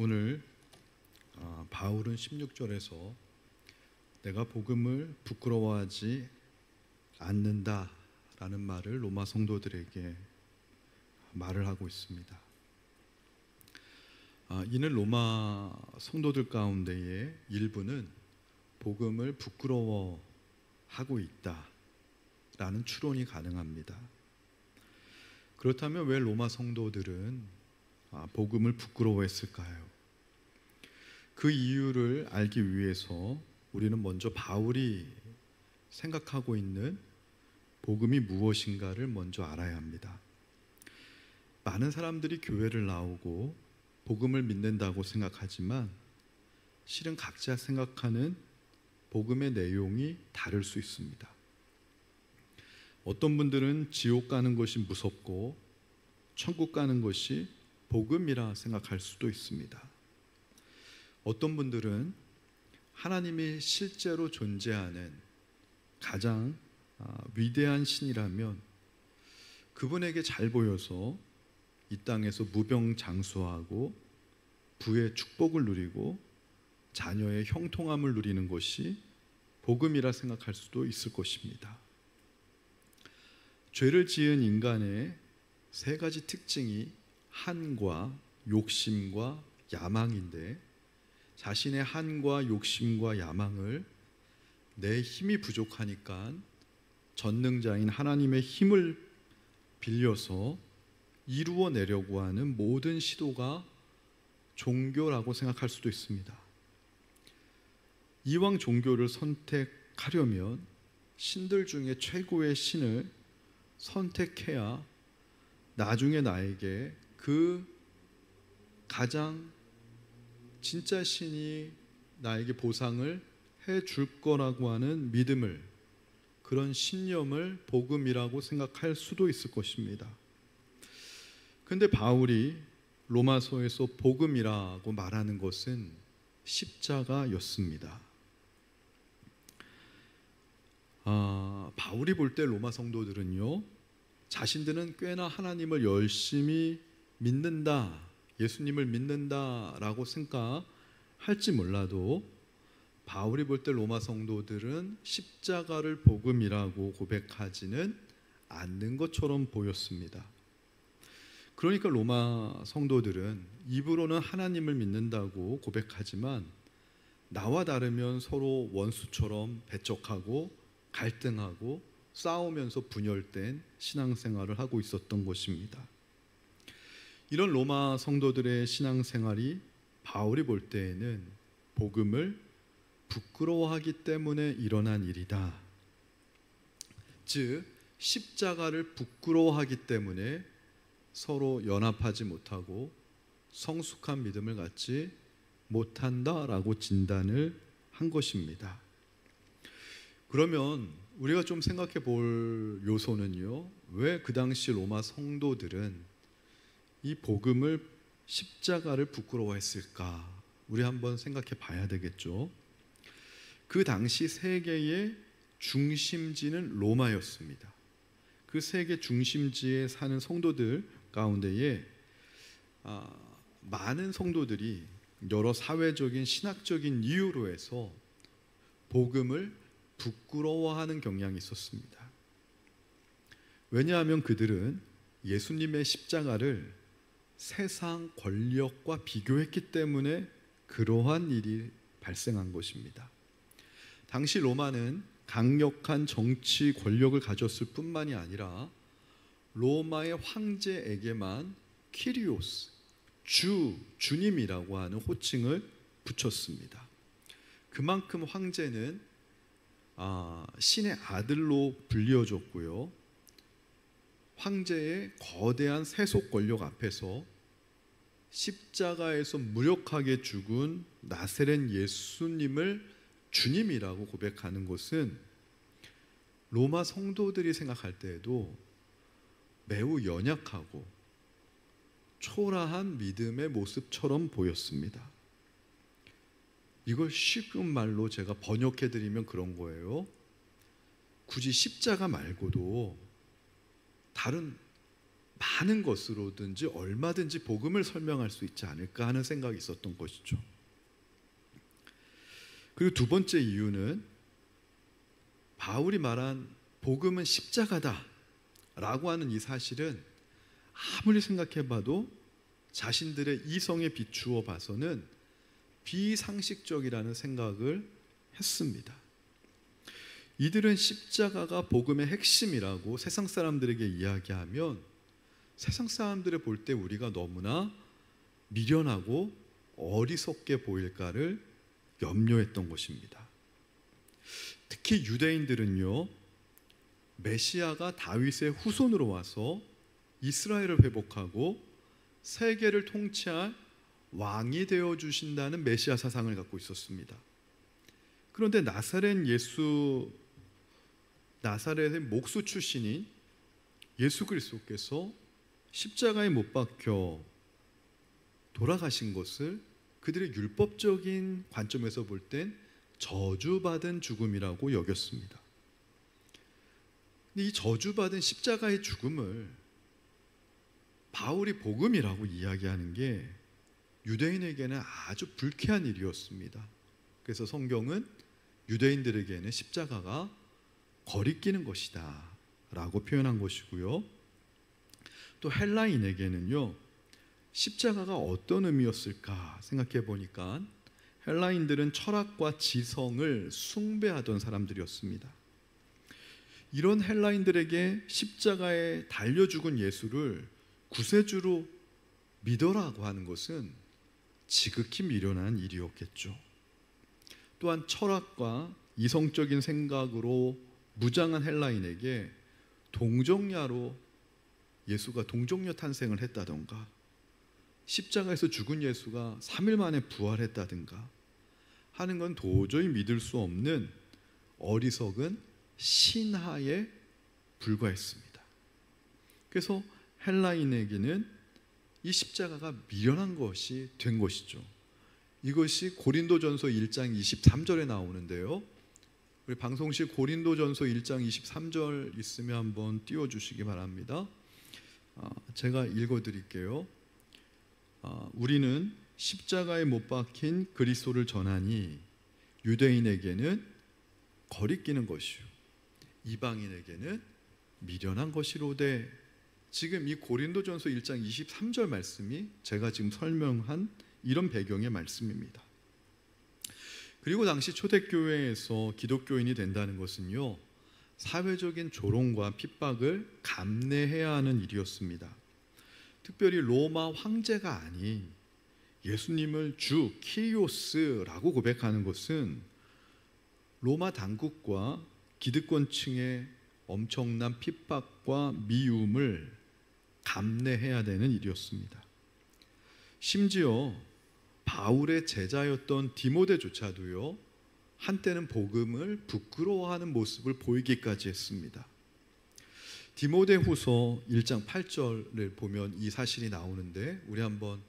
오늘 바울은 16절에서 내가 복음을 부끄러워하지 않는다라는 말을 로마 성도들에게 말을 하고 있습니다. 이는 로마 성도들 가운데의 일부는 복음을 부끄러워하고 있다라는 추론이 가능합니다. 그렇다면 왜 로마 성도들은 복음을 부끄러워했을까요? 그 이유를 알기 위해서 우리는 먼저 바울이 생각하고 있는 복음이 무엇인가를 먼저 알아야 합니다. 많은 사람들이 교회를 나오고 복음을 믿는다고 생각하지만 실은 각자 생각하는 복음의 내용이 다를 수 있습니다. 어떤 분들은 지옥 가는 것이 무섭고 천국 가는 것이 복음이라 생각할 수도 있습니다. 어떤 분들은 하나님이 실제로 존재하는 가장 위대한 신이라면 그분에게 잘 보여서 이 땅에서 무병장수하고 부의 축복을 누리고 자녀의 형통함을 누리는 것이 복음이라 생각할 수도 있을 것입니다. 죄를 지은 인간의 세 가지 특징이 한과 욕심과 야망인데, 자신의 한과 욕심과 야망을 내 힘이 부족하니까 전능자인 하나님의 힘을 빌려서 이루어내려고 하는 모든 시도가 종교라고 생각할 수도 있습니다. 이왕 종교를 선택하려면 신들 중에 최고의 신을 선택해야 나중에 나에게 그 가장 진짜 신이 나에게 보상을 해줄 거라고 하는 믿음을, 그런 신념을 복음이라고 생각할 수도 있을 것입니다. 근데 바울이 로마서에서 복음이라고 말하는 것은 십자가였습니다. 바울이 볼 때 로마 성도들은요, 자신들은 꽤나 하나님을 열심히 믿는다, 예수님을 믿는다라고 생각할지 몰라도 바울이 볼 때 로마 성도들은 십자가를 복음이라고 고백하지는 않는 것처럼 보였습니다. 그러니까 로마 성도들은 입으로는 하나님을 믿는다고 고백하지만 나와 다르면 서로 원수처럼 배척하고 갈등하고 싸우면서 분열된 신앙생활을 하고 있었던 것입니다. 이런 로마 성도들의 신앙생활이 바울이 볼 때에는 복음을 부끄러워하기 때문에 일어난 일이다. 즉, 십자가를 부끄러워하기 때문에 서로 연합하지 못하고 성숙한 믿음을 갖지 못한다라고 진단을 한 것입니다. 그러면 우리가 좀 생각해 볼 요소는요, 왜 그 당시 로마 성도들은 이 복음을, 십자가를 부끄러워했을까? 우리 한번 생각해 봐야 되겠죠. 그 당시 세계의 중심지는 로마였습니다. 그 세계 중심지에 사는 성도들 가운데에 많은 성도들이 여러 사회적인 신학적인 이유로 해서 복음을 부끄러워하는 경향이 있었습니다. 왜냐하면 그들은 예수님의 십자가를 세상 권력과 비교했기 때문에 그러한 일이 발생한 것입니다. 당시 로마는 강력한 정치 권력을 가졌을 뿐만이 아니라 로마의 황제에게만 키리오스, 주님이라고 하는 호칭을 붙였습니다. 그만큼 황제는 신의 아들로 불리어졌고요, 황제의 거대한 세속 권력 앞에서 십자가에서 무력하게 죽은 나세렛 예수님을 주님이라고 고백하는 것은 로마 성도들이 생각할 때에도 매우 연약하고 초라한 믿음의 모습처럼 보였습니다. 이걸 쉬운 말로 제가 번역해드리면 그런 거예요. 굳이 십자가 말고도 다른 많은 것으로든지 얼마든지 복음을 설명할 수 있지 않을까 하는 생각이 있었던 것이죠. 그리고 두 번째 이유는 바울이 말한 복음은 십자가다 라고 하는 이 사실은 아무리 생각해봐도 자신들의 이성에 비추어 봐서는 비상식적이라는 생각을 했습니다. 이들은 십자가가 복음의 핵심이라고 세상 사람들에게 이야기하면 세상 사람들을 볼 때 우리가 너무나 미련하고 어리석게 보일까를 염려했던 것입니다. 특히 유대인들은요, 메시아가 다윗의 후손으로 와서 이스라엘을 회복하고 세계를 통치할 왕이 되어 주신다는 메시아 사상을 갖고 있었습니다. 그런데 나사렛의 목수 출신인 예수 그리스도께서 십자가에 못 박혀 돌아가신 것을 그들의 율법적인 관점에서 볼 땐 저주받은 죽음이라고 여겼습니다. 근데 이 저주받은 십자가의 죽음을 바울이 복음이라고 이야기하는 게 유대인에게는 아주 불쾌한 일이었습니다. 그래서 성경은 유대인들에게는 십자가가 거리끼는 것이다 라고 표현한 것이고요. 또 헬라인에게는요, 십자가가 어떤 의미였을까 생각해 보니까 헬라인들은 철학과 지성을 숭배하던 사람들이었습니다. 이런 헬라인들에게 십자가에 달려 죽은 예수를 구세주로 믿어라고 하는 것은 지극히 미련한 일이었겠죠. 또한 철학과 이성적인 생각으로 무장한 헬라인에게 동정야로 예수가 동정녀 탄생을 했다던가, 십자가에서 죽은 예수가 3일 만에 부활했다든가 하는 건 도저히 믿을 수 없는 어리석은 신하에 불과했습니다. 그래서 헬라인에게는 이 십자가가 미련한 것이 된 것이죠. 이것이 고린도전서 1장 23절에 나오는데요, 우리 방송실 고린도전서 1장 23절 있으면 한번 띄워주시기 바랍니다. 제가 읽어드릴게요. 우리는 십자가에 못 박힌 그리스도를 전하니 유대인에게는 거리끼는 것이요 이방인에게는 미련한 것이로되. 지금 이 고린도전서 1장 23절 말씀이 제가 지금 설명한 이런 배경의 말씀입니다. 그리고 당시 초대교회에서 기독교인이 된다는 것은요, 사회적인 조롱과 핍박을 감내해야 하는 일이었습니다. 특별히 로마 황제가 아닌 예수님을 주 키리오스라고 고백하는 것은 로마 당국과 기득권층의 엄청난 핍박과 미움을 감내해야 되는 일이었습니다. 심지어 바울의 제자였던 디모데조차도요, 한때는 복음을 부끄러워하는 모습을 보이기까지 했습니다. 디모데후서 1장 8절을 보면 이 사실이 나오는데 우리 한번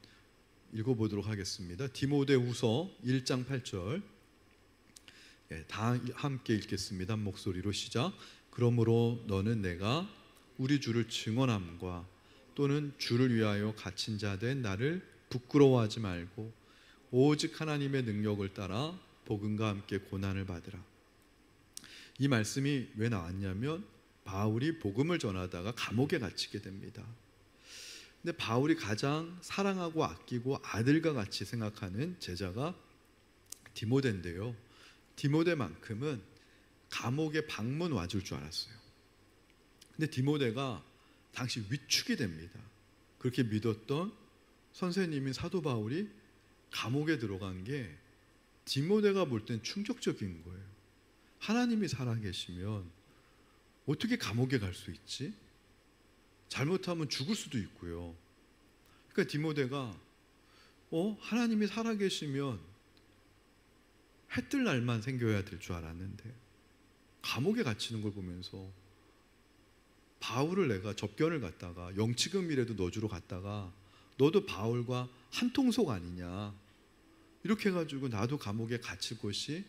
읽어보도록 하겠습니다. 디모데후서 1장 8절, 다 함께 읽겠습니다. 한 목소리로 시작. 그러므로 너는 내가 우리 주를 증언함과 또는 주를 위하여 갇힌 자 된 나를 부끄러워하지 말고 오직 하나님의 능력을 따라 복음과 함께 고난을 받으라. 이 말씀이 왜 나왔냐면 바울이 복음을 전하다가 감옥에 갇히게 됩니다. 근데 바울이 가장 사랑하고 아끼고 아들과 같이 생각하는 제자가 디모데인데요, 디모데만큼은 감옥에 방문 와줄 줄 알았어요. 근데 디모데가 당시 위축이 됩니다. 그렇게 믿었던 선생님인 사도 바울이 감옥에 들어간 게 디모데가 볼 땐 충격적인 거예요. 하나님이 살아계시면 어떻게 감옥에 갈 수 있지? 잘못하면 죽을 수도 있고요. 그러니까 디모데가 하나님이 살아계시면 해 뜰 날만 생겨야 될 줄 알았는데 감옥에 갇히는 걸 보면서 바울을 내가 접견을 갔다가 영치금이라도 넣어주러 갔다가 너도 바울과 한 통속 아니냐 이렇게 해가지고 나도 감옥에 갇힐 것이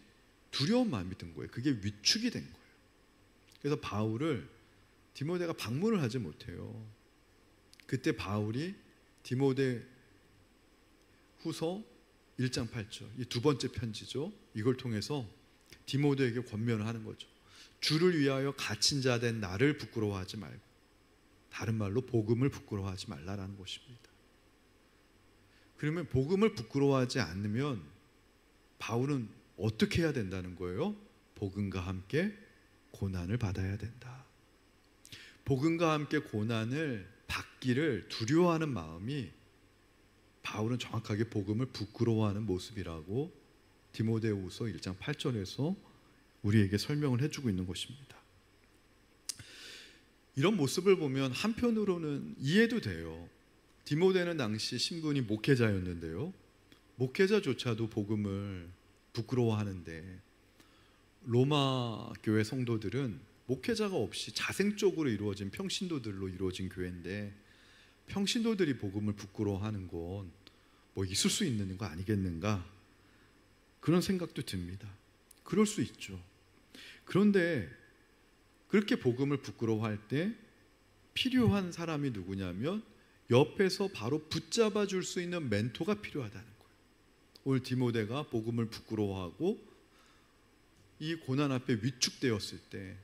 두려운 마음이 든 거예요. 그게 위축이 된 거예요. 그래서 바울을 디모데가 방문을 하지 못해요. 그때 바울이 디모데 후서 1장 8절, 이 두 번째 편지죠. 이걸 통해서 디모데에게 권면을 하는 거죠. 주를 위하여 갇힌 자 된 나를 부끄러워하지 말고, 다른 말로 복음을 부끄러워하지 말라라는 것입니다. 그러면 복음을 부끄러워하지 않으면 바울은 어떻게 해야 된다는 거예요? 복음과 함께 고난을 받아야 된다. 복음과 함께 고난을 받기를 두려워하는 마음이 바울은 정확하게 복음을 부끄러워하는 모습이라고 디모데후서 1장 8절에서 우리에게 설명을 해주고 있는 것입니다. 이런 모습을 보면 한편으로는 이해도 돼요. 디모데는 당시 신분이 목회자였는데요, 목회자조차도 복음을 부끄러워하는데 로마 교회 성도들은 목회자가 없이 자생적으로 이루어진 평신도들로 이루어진 교회인데 평신도들이 복음을 부끄러워하는 건 뭐 있을 수 있는 거 아니겠는가, 그런 생각도 듭니다. 그럴 수 있죠. 그런데 그렇게 복음을 부끄러워할 때 필요한 사람이 누구냐면 옆에서 바로 붙잡아 줄 수 있는 멘토가 필요하다는 거예요. 오늘 디모데가 복음을 부끄러워하고 이 고난 앞에 위축되었을 때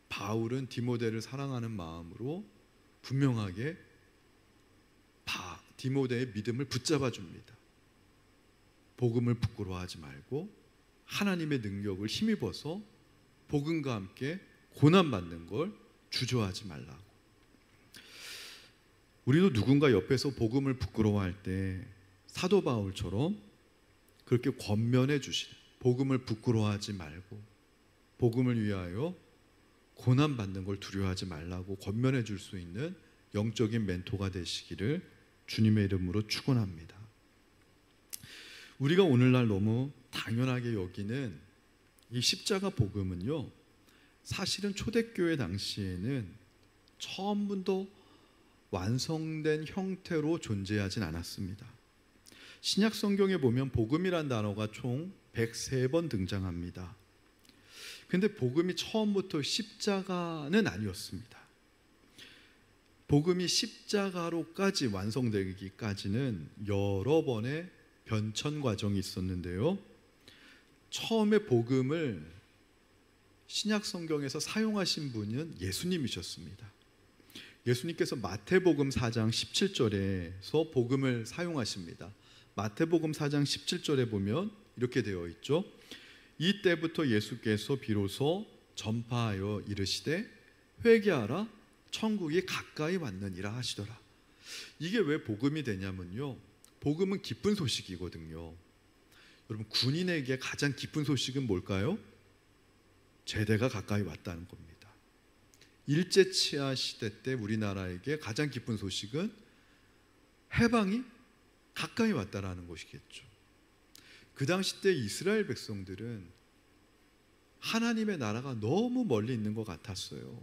바울은 디모데를 사랑하는 마음으로 분명하게 디모데의 믿음을 붙잡아 줍니다. 복음을 부끄러워하지 말고 하나님의 능력을 힘입어서 복음과 함께 고난받는 걸 주저하지 말라고. 우리도 누군가 옆에서 복음을 부끄러워할 때 사도 바울처럼 그렇게 권면해 주시는, 복음을 부끄러워하지 말고 복음을 위하여 고난받는 걸 두려워하지 말라고 권면해 줄 수 있는 영적인 멘토가 되시기를 주님의 이름으로 축원합니다. 우리가 오늘날 너무 당연하게 여기는 이 십자가 복음은요, 사실은 초대교회 당시에는 처음부터 완성된 형태로 존재하진 않았습니다. 신약 성경에 보면 복음이란 단어가 총 103번 등장합니다. 근데 복음이 처음부터 십자가는 아니었습니다. 복음이 십자가로까지 완성되기까지는 여러 번의 변천 과정이 있었는데요, 처음에 복음을 신약 성경에서 사용하신 분은 예수님이셨습니다. 예수님께서 마태복음 4장 17절에서 복음을 사용하십니다. 마태복음 4장 17절에 보면 이렇게 되어 있죠. 이때부터 예수께서 비로소 전파하여 이르시되 회개하라, 천국이 가까이 왔느니라 하시더라. 이게 왜 복음이 되냐면요, 복음은 기쁜 소식이거든요. 여러분, 군인에게 가장 기쁜 소식은 뭘까요? 제대가 가까이 왔다는 겁니다. 일제치하 시대 때 우리나라에게 가장 기쁜 소식은 해방이 가까이 왔다라는 것이겠죠. 그 당시 때 이스라엘 백성들은 하나님의 나라가 너무 멀리 있는 것 같았어요.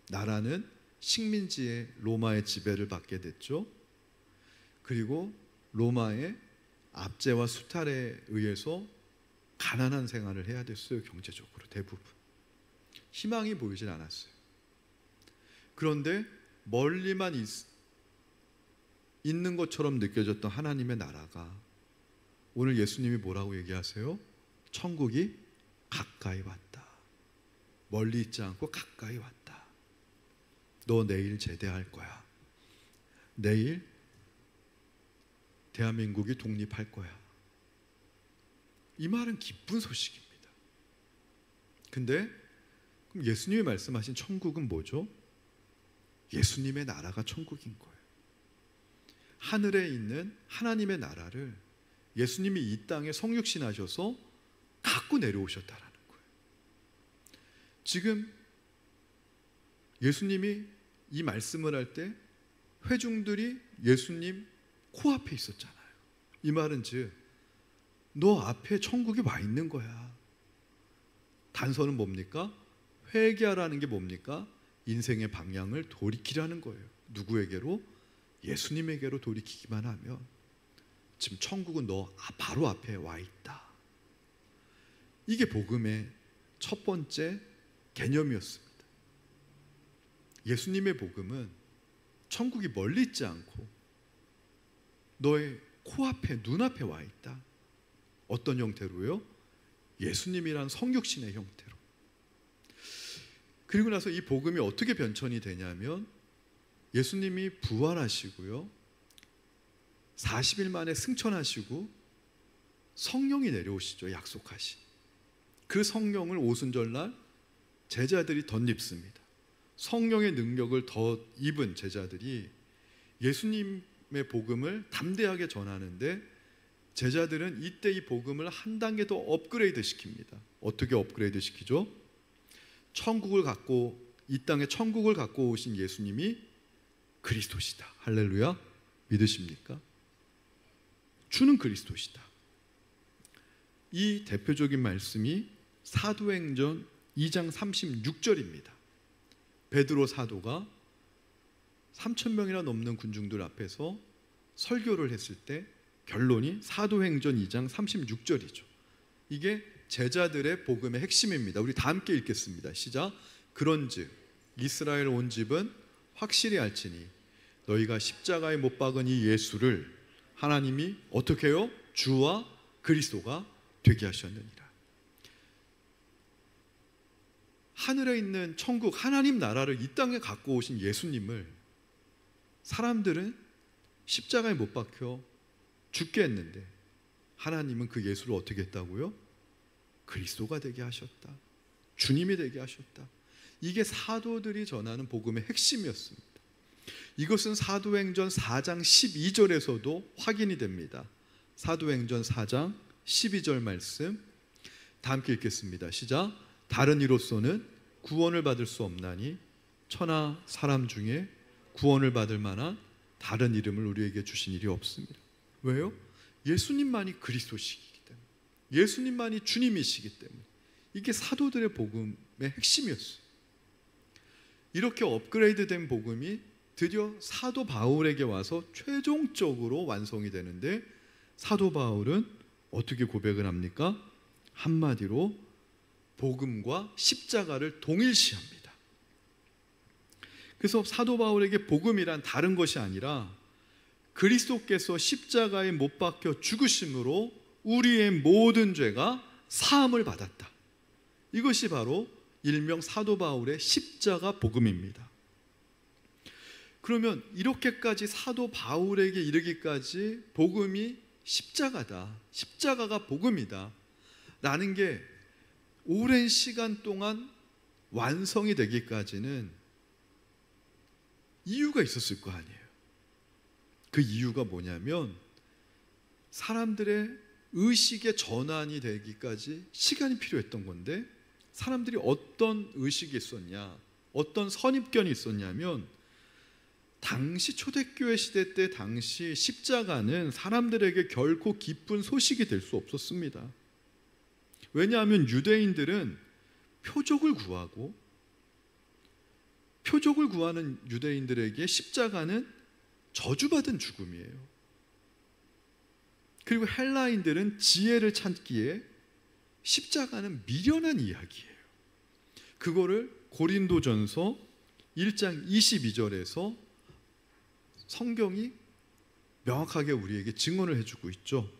나라는 식민지의 로마의 지배를 받게 됐죠. 그리고 로마의 압제와 수탈에 의해서 가난한 생활을 해야 됐어요. 경제적으로 대부분 희망이 보이질 않았어요. 그런데 멀리만 있는 것처럼 느껴졌던 하나님의 나라가 오늘 예수님이 뭐라고 얘기하세요? 천국이 가까이 왔다. 멀리 있지 않고 가까이 왔다. 너 내일 제대할 거야. 내일 대한민국이 독립할 거야. 이 말은 기쁜 소식입니다. 근데 그럼 예수님이 말씀하신 천국은 뭐죠? 예수님의 나라가 천국인 거예요. 하늘에 있는 하나님의 나라를 예수님이 이 땅에 성육신하셔서 갖고 내려오셨다라는 거예요. 지금 예수님이 이 말씀을 할 때 회중들이 예수님 코앞에 있었잖아요. 이 말은 즉 너 앞에 천국이 와 있는 거야. 단서는 뭡니까? 회개하라는 게 뭡니까? 인생의 방향을 돌이키라는 거예요. 누구에게로? 예수님에게로 돌이키기만 하면 지금 천국은 너 바로 앞에 와 있다. 이게 복음의 첫 번째 개념이었습니다. 예수님의 복음은 천국이 멀리 있지 않고 너의 코앞에 눈앞에 와 있다. 어떤 형태로요? 예수님이란 성육신의 형태로. 그리고 나서 이 복음이 어떻게 변천이 되냐면 예수님이 부활하시고요, 40일 만에 승천하시고 성령이 내려오시죠. 약속하신 그 성령을 오순절날 제자들이 덧입습니다. 성령의 능력을 더 입은 제자들이 예수님의 복음을 담대하게 전하는데, 제자들은 이때 이 복음을 한 단계 더 업그레이드 시킵니다. 어떻게 업그레이드 시키죠? 이 땅에 천국을 갖고 오신 예수님이 그리스도시다. 할렐루야. 믿으십니까? 주는 그리스도시다. 이 대표적인 말씀이 사도행전 2장 36절입니다. 베드로 사도가 3,000명이나 넘는 군중들 앞에서 설교를 했을 때 결론이 사도행전 2장 36절이죠. 이게 제자들의 복음의 핵심입니다. 우리 다 함께 읽겠습니다. 시작. 그런즉 이스라엘 온 집은 확실히 알지니 너희가 십자가에 못 박은 이 예수를 하나님이 어떻게 해요? 주와 그리스도가 되게 하셨느니라. 하늘에 있는 천국 하나님 나라를 이 땅에 갖고 오신 예수님을 사람들은 십자가에 못 박혀 죽게 했는데, 하나님은 그 예수를 어떻게 했다고요? 그리스도가 되게 하셨다. 주님이 되게 하셨다. 이게 사도들이 전하는 복음의 핵심이었습니다. 이것은 사도행전 4장 12절에서도 확인이 됩니다. 사도행전 4장 12절 말씀 다 함께 읽겠습니다. 시작. 다른 이로서는 구원을 받을 수 없나니 천하 사람 중에 구원을 받을 만한 다른 이름을 우리에게 주신 일이 없습니다. 왜요? 예수님만이 그리스도시기 때문에, 예수님만이 주님이시기 때문에. 이게 사도들의 복음의 핵심이었어요. 이렇게 업그레이드된 복음이 드디어 사도 바울에게 와서 최종적으로 완성이 되는데, 사도 바울은 어떻게 고백을 합니까? 한마디로 복음과 십자가를 동일시합니다. 그래서 사도 바울에게 복음이란 다른 것이 아니라 그리스도께서 십자가에 못 박혀 죽으심으로 우리의 모든 죄가 사함을 받았다. 이것이 바로 일명 사도 바울의 십자가 복음입니다. 그러면 이렇게까지 사도 바울에게 이르기까지 복음이 십자가다, 십자가가 복음이다 라는 게 오랜 시간 동안 완성이 되기까지는 이유가 있었을 거 아니에요. 그 이유가 뭐냐면 사람들의 의식의 전환이 되기까지 시간이 필요했던 건데, 사람들이 어떤 의식이 있었냐, 어떤 선입견이 있었냐면, 당시 초대교회 시대 때 당시 십자가는 사람들에게 결코 기쁜 소식이 될 수 없었습니다. 왜냐하면 유대인들은 표적을 구하는 유대인들에게 십자가는 저주받은 죽음이에요. 그리고 헬라인들은 지혜를 찾기에 십자가는 미련한 이야기예요. 그거를 고린도전서 1장 22절에서 성경이 명확하게 우리에게 증언을 해주고 있죠.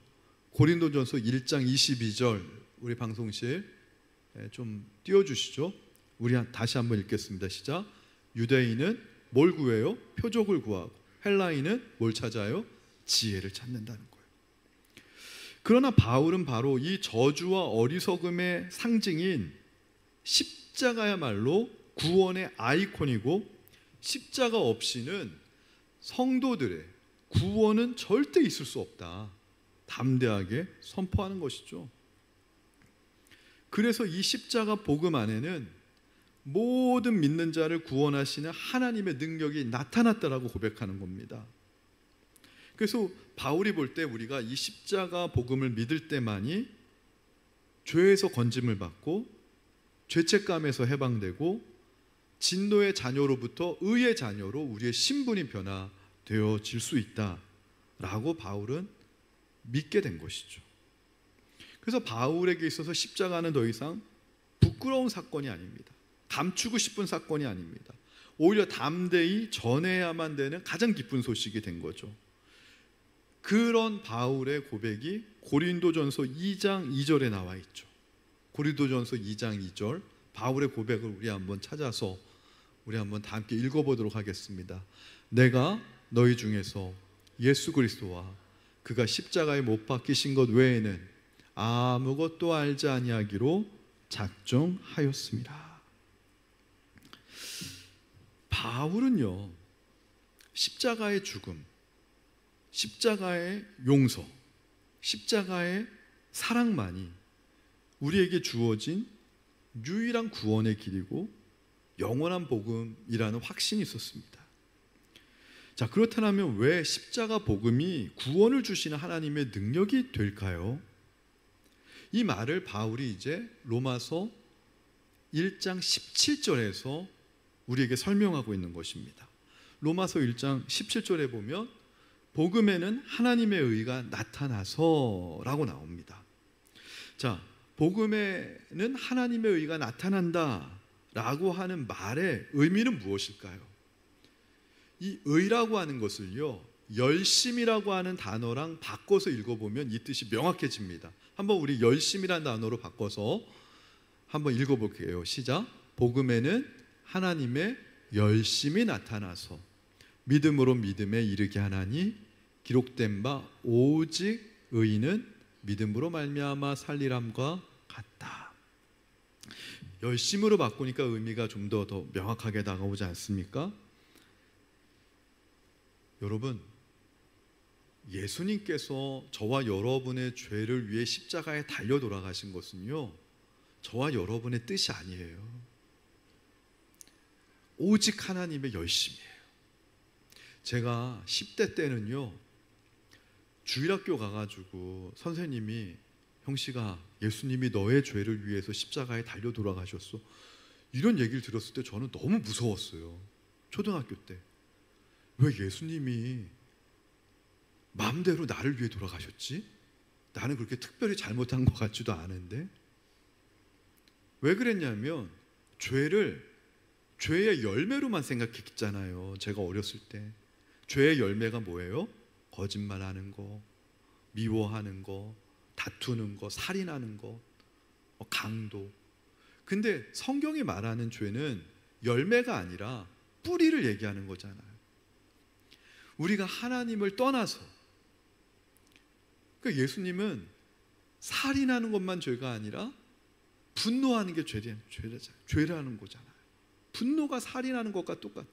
고린도전서 1장 22절 우리 방송실 좀 띄워주시죠. 우리 다시 한번 읽겠습니다. 시작. 유대인은 뭘 구해요? 표적을 구하고, 헬라인은 뭘 찾아요? 지혜를 찾는다는 거예요. 그러나 바울은 바로 이 저주와 어리석음의 상징인 십자가야말로 구원의 아이콘이고, 십자가 없이는 성도들의 구원은 절대 있을 수 없다, 담대하게 선포하는 것이죠. 그래서 이 십자가 복음 안에는 모든 믿는 자를 구원하시는 하나님의 능력이 나타났다라고 고백하는 겁니다. 그래서 바울이 볼 때 우리가 이 십자가 복음을 믿을 때만이 죄에서 건짐을 받고 죄책감에서 해방되고 진노의 자녀로부터 의의 자녀로 우리의 신분이 변화되어질 수 있다라고 바울은 믿게 된 것이죠. 그래서 바울에게 있어서 십자가는 더 이상 부끄러운 사건이 아닙니다. 감추고 싶은 사건이 아닙니다. 오히려 담대히 전해야만 되는 가장 기쁜 소식이 된 거죠. 그런 바울의 고백이 고린도전서 2장 2절에 나와 있죠. 고린도전서 2장 2절 바울의 고백을 우리 한번 찾아서 우리 한번 다 함께 읽어보도록 하겠습니다. 내가 너희 중에서 예수 그리스도와 그가 십자가에 못 박히신 것 외에는 아무것도 알지 아니하기로 작정하였습니다. 바울은요, 십자가의 죽음, 십자가의 용서, 십자가의 사랑만이 우리에게 주어진 유일한 구원의 길이고 영원한 복음이라는 확신이 있었습니다. 자, 그렇다면 왜 십자가 복음이 구원을 주시는 하나님의 능력이 될까요? 이 말을 바울이 이제 로마서 1장 17절에서 우리에게 설명하고 있는 것입니다. 로마서 1장 17절에 보면 복음에는 하나님의 의가 나타나서 라고 나옵니다. 자, 복음에는 하나님의 의가 나타난다 라고 하는 말의 의미는 무엇일까요? 이 의라고 하는 것을요, 열심이라고 하는 단어랑 바꿔서 읽어보면 이 뜻이 명확해집니다. 한번 우리 열심이라는 단어로 바꿔서 한번 읽어볼게요. 시작. 복음에는 하나님의 열심이 나타나서 믿음으로 믿음에 이르게 하나니 기록된 바 오직 의인은 믿음으로 말미암아 살리람과 같다. 열심으로 바꾸니까 의미가 좀 더 명확하게 다가오지 않습니까? 여러분, 예수님께서 저와 여러분의 죄를 위해 십자가에 달려 돌아가신 것은요, 저와 여러분의 뜻이 아니에요. 오직 하나님의 열심이에요. 제가 10대 때는요, 주일학교 가가지고 선생님이 형씨가 예수님이 너의 죄를 위해서 십자가에 달려 돌아가셨어, 이런 얘기를 들었을 때 저는 너무 무서웠어요. 초등학교 때. 왜 예수님이 마음대로 나를 위해 돌아가셨지? 나는 그렇게 특별히 잘못한 것 같지도 않은데. 왜 그랬냐면 죄의 열매로만 생각했잖아요. 제가 어렸을 때 죄의 열매가 뭐예요? 거짓말하는 거, 미워하는 거, 다투는 거, 살인하는 거, 강도. 근데 성경이 말하는 죄는 열매가 아니라 뿌리를 얘기하는 거잖아요. 우리가 하나님을 떠나서, 그러니까 예수님은 살인하는 것만 죄가 아니라 분노하는 게 죄라는 거잖아요. 분노가 살인하는 것과 똑같아.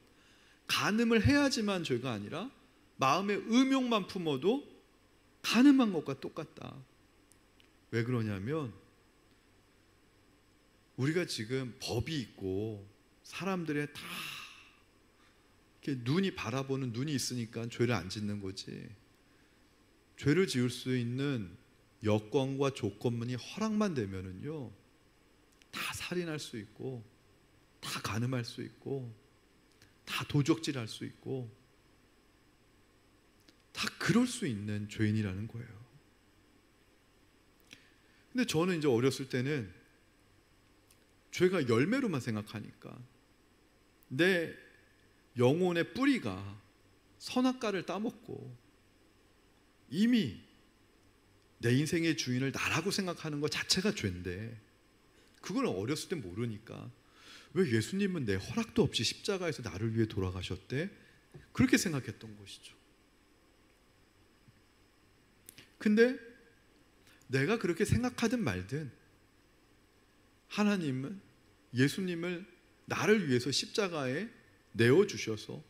간음을 해야지만 죄가 아니라 마음의 음욕만 품어도 간음한 것과 똑같다. 왜 그러냐면 우리가 지금 법이 있고 사람들의 다 이렇게 눈이 바라보는 눈이 있으니까 죄를 안 짓는 거지. 죄를 지을 수 있는 여건과 조건문이 허락만 되면은요, 다 살인할 수 있고, 다 간음할 수 있고, 다 도적질할 수 있고, 다 그럴 수 있는 죄인이라는 거예요. 근데 저는 이제 어렸을 때는 죄가 열매로만 생각하니까 내 영혼의 뿌리가 선악과를 따먹고 이미 내 인생의 주인을 나라고 생각하는 것 자체가 죄인데, 그걸 어렸을 때 모르니까 왜 예수님은 내 허락도 없이 십자가에서 나를 위해 돌아가셨대? 그렇게 생각했던 것이죠. 근데 내가 그렇게 생각하든 말든 하나님은 예수님을 나를 위해서 십자가에 내어주셔서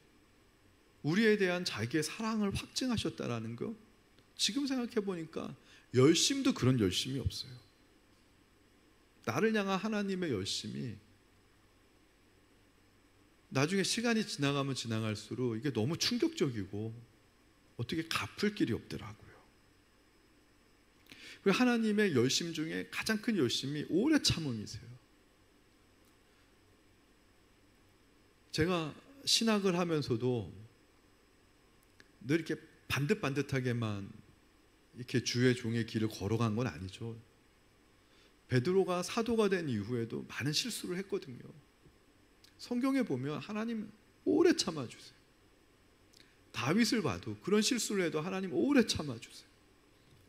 우리에 대한 자기의 사랑을 확증하셨다라는 거, 지금 생각해 보니까 열심도 그런 열심이 없어요. 나를 향한 하나님의 열심이 나중에 시간이 지나가면 지나갈수록 이게 너무 충격적이고 어떻게 갚을 길이 없더라고요. 그리고 하나님의 열심 중에 가장 큰 열심이 오래 참음이세요. 제가 신학을 하면서도 늘 이렇게 반듯반듯하게만 이렇게 주의 종의 길을 걸어간 건 아니죠. 베드로가 사도가 된 이후에도 많은 실수를 했거든요. 성경에 보면 하나님 오래 참아주세요. 다윗을 봐도 그런 실수를 해도 하나님 오래 참아주세요.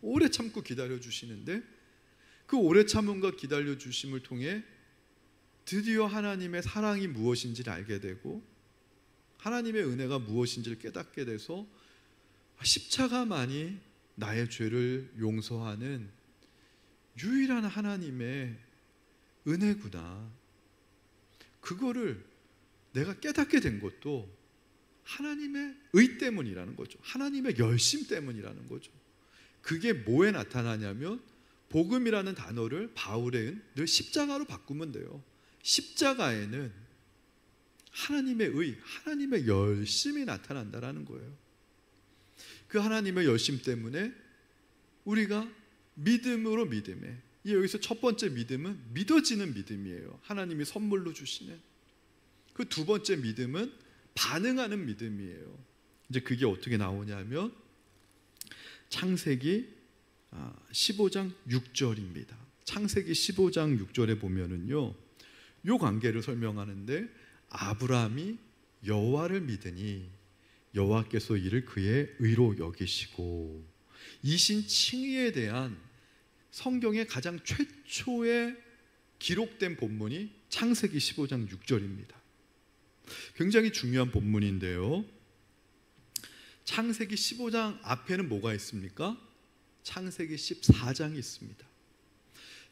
오래 참고 기다려주시는데 그 오래 참음과 기다려주심을 통해 드디어 하나님의 사랑이 무엇인지를 알게 되고 하나님의 은혜가 무엇인지를 깨닫게 돼서 십자가만이 나의 죄를 용서하는 유일한 하나님의 은혜구나. 그거를 내가 깨닫게 된 것도 하나님의 의 때문이라는 거죠. 하나님의 열심 때문이라는 거죠. 그게 뭐에 나타나냐면 복음이라는 단어를 바울은 늘 십자가로 바꾸면 돼요. 십자가에는 하나님의 의, 하나님의 열심이 나타난다라는 거예요. 그 하나님의 열심 때문에 우리가 믿음으로 믿음에, 여기서 첫 번째 믿음은 믿어지는 믿음이에요. 하나님이 선물로 주시는. 그 두 번째 믿음은 반응하는 믿음이에요. 이제 그게 어떻게 나오냐면 창세기 15장 6절입니다. 창세기 15장 6절에 보면은요, 요 관계를 설명하는데 아브라함이 여호와를 믿으니 여호와께서 이를 그의 의로 여기시고, 이신 칭의에 대한 성경의 가장 최초의 기록된 본문이 창세기 15장 6절입니다. 굉장히 중요한 본문인데요, 창세기 15장 앞에는 뭐가 있습니까? 창세기 14장이 있습니다.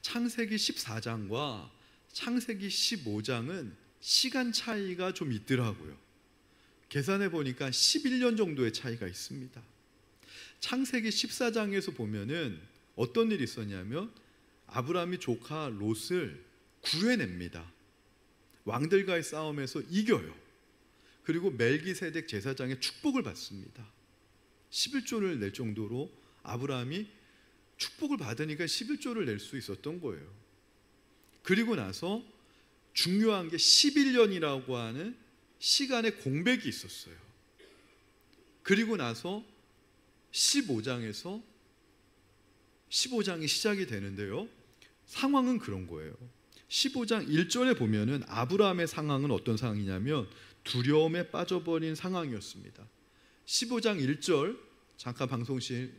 창세기 14장과 창세기 15장은 시간 차이가 좀 있더라고요. 계산해 보니까 11년 정도의 차이가 있습니다. 창세기 14장에서 보면은 어떤 일이 있었냐면 아브라함이 조카 롯을 구해냅니다. 왕들과의 싸움에서 이겨요. 그리고 멜기세덱 제사장의 축복을 받습니다. 11조를 낼 정도로 아브라함이 축복을 받으니까 11조를 낼 수 있었던 거예요. 그리고 나서 중요한 게 11년이라고 하는 시간의 공백이 있었어요. 그리고 나서 15장에서 15장이 시작이 되는데요, 상황은 그런 거예요. 15장 1절에 보면은 아브라함의 상황은 어떤 상황이냐면 두려움에 빠져버린 상황이었습니다. 15장 1절 잠깐 방송실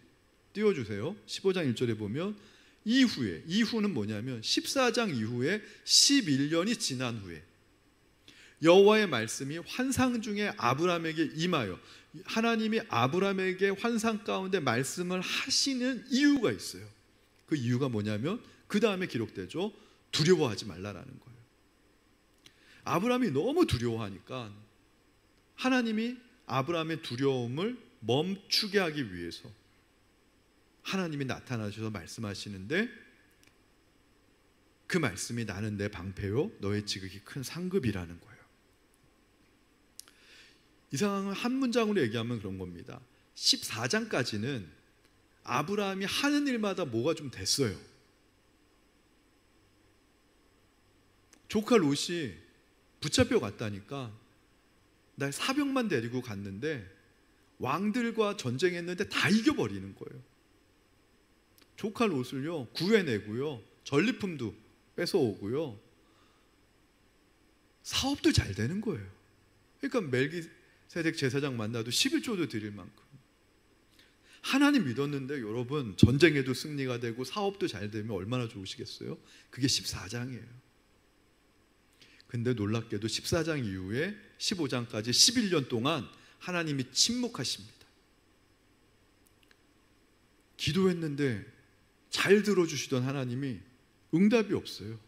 띄워주세요. 15장 1절에 보면 이후는 뭐냐면 14장 이후에 11년이 지난 후에 여호와의 말씀이 환상 중에 아브라함에게 임하여, 하나님이 아브라함에게 환상 가운데 말씀을 하시는 이유가 있어요. 그 이유가 뭐냐면 그 다음에 기록되죠. 두려워하지 말라라는 거예요. 아브라함이 너무 두려워하니까 하나님이 아브라함의 두려움을 멈추게 하기 위해서 하나님이 나타나셔서 말씀하시는데, 그 말씀이 나는 내 방패요 너의 지극히 큰 상급이라는 거예요. 이 상황은 한 문장으로 얘기하면 그런 겁니다. 14장까지는 아브라함이 하는 일마다 뭐가 좀 됐어요. 조카 롯이 붙잡혀 갔다니까 날 사병만 데리고 갔는데 왕들과 전쟁했는데 다 이겨버리는 거예요. 조카 롯을요 구해내고요, 전리품도 뺏어오고요, 사업도 잘 되는 거예요. 그러니까 멜기세덱 제사장 만나도 11조도 드릴 만큼. 하나님 믿었는데 여러분, 전쟁에도 승리가 되고 사업도 잘 되면 얼마나 좋으시겠어요? 그게 14장이에요. 근데 놀랍게도 14장 이후에 15장까지 11년 동안 하나님이 침묵하십니다. 기도했는데 잘 들어주시던 하나님이 응답이 없어요.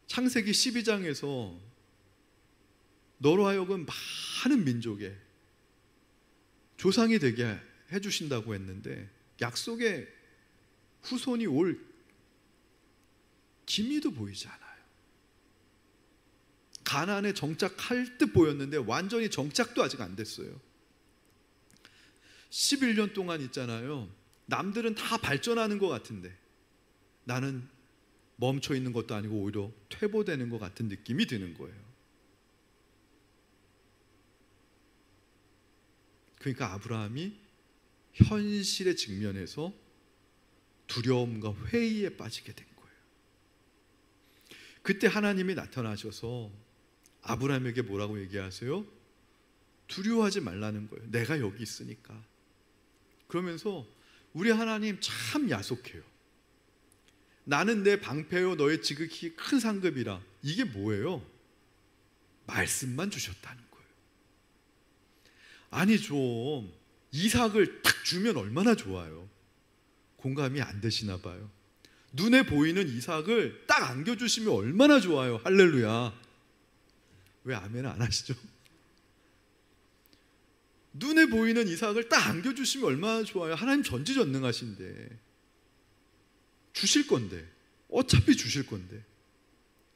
창세기 12장에서 너로 하여금 많은 민족의 조상이 되게 해주신다고 했는데 약속의 후손이 올 기미도 보이지 않아요. 가나안에 정착할 듯 보였는데 완전히 정착도 아직 안 됐어요. 11년 동안 있잖아요, 남들은 다 발전하는 것 같은데 나는 멈춰 있는 것도 아니고 오히려 퇴보되는 것 같은 느낌이 드는 거예요. 그러니까 아브라함이 현실에 직면해서 두려움과 회의에 빠지게 된 거예요. 그때 하나님이 나타나셔서 아브라함에게 뭐라고 얘기하세요? 두려워하지 말라는 거예요. 내가 여기 있으니까. 그러면서 우리 하나님 참 야속해요. 나는 내 방패요 너의 지극히 큰 상급이라. 이게 뭐예요? 말씀만 주셨다는 거예요. 아니 좀 이삭을 딱 주면 얼마나 좋아요. 공감이 안 되시나 봐요. 눈에 보이는 이삭을 딱 안겨주시면 얼마나 좋아요. 할렐루야. 왜 아멘 안 하시죠? 눈에 보이는 이삭을 딱 안겨주시면 얼마나 좋아요. 하나님 전지전능하신데 주실 건데, 어차피 주실 건데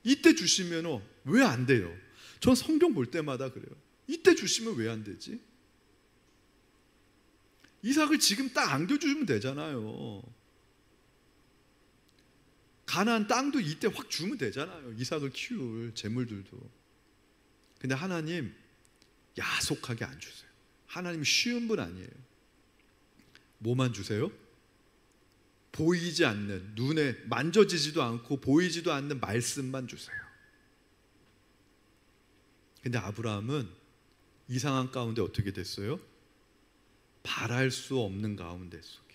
이때 주시면 왜 안 돼요? 전 성경 볼 때마다 그래요. 이때 주시면 왜 안 되지? 이삭을 지금 딱 안겨주시면 되잖아요. 가나안 땅도 이때 확 주면 되잖아요. 이삭을 키울 재물들도. 근데 하나님 야속하게 안 주세요. 하나님 쉬운 분 아니에요. 뭐만 주세요? 보이지 않는, 눈에 만져지지도 않고 보이지도 않는 말씀만 주세요. 근데 아브라함은 이 상황 가운데 어떻게 됐어요? 바랄 수 없는 가운데 속에,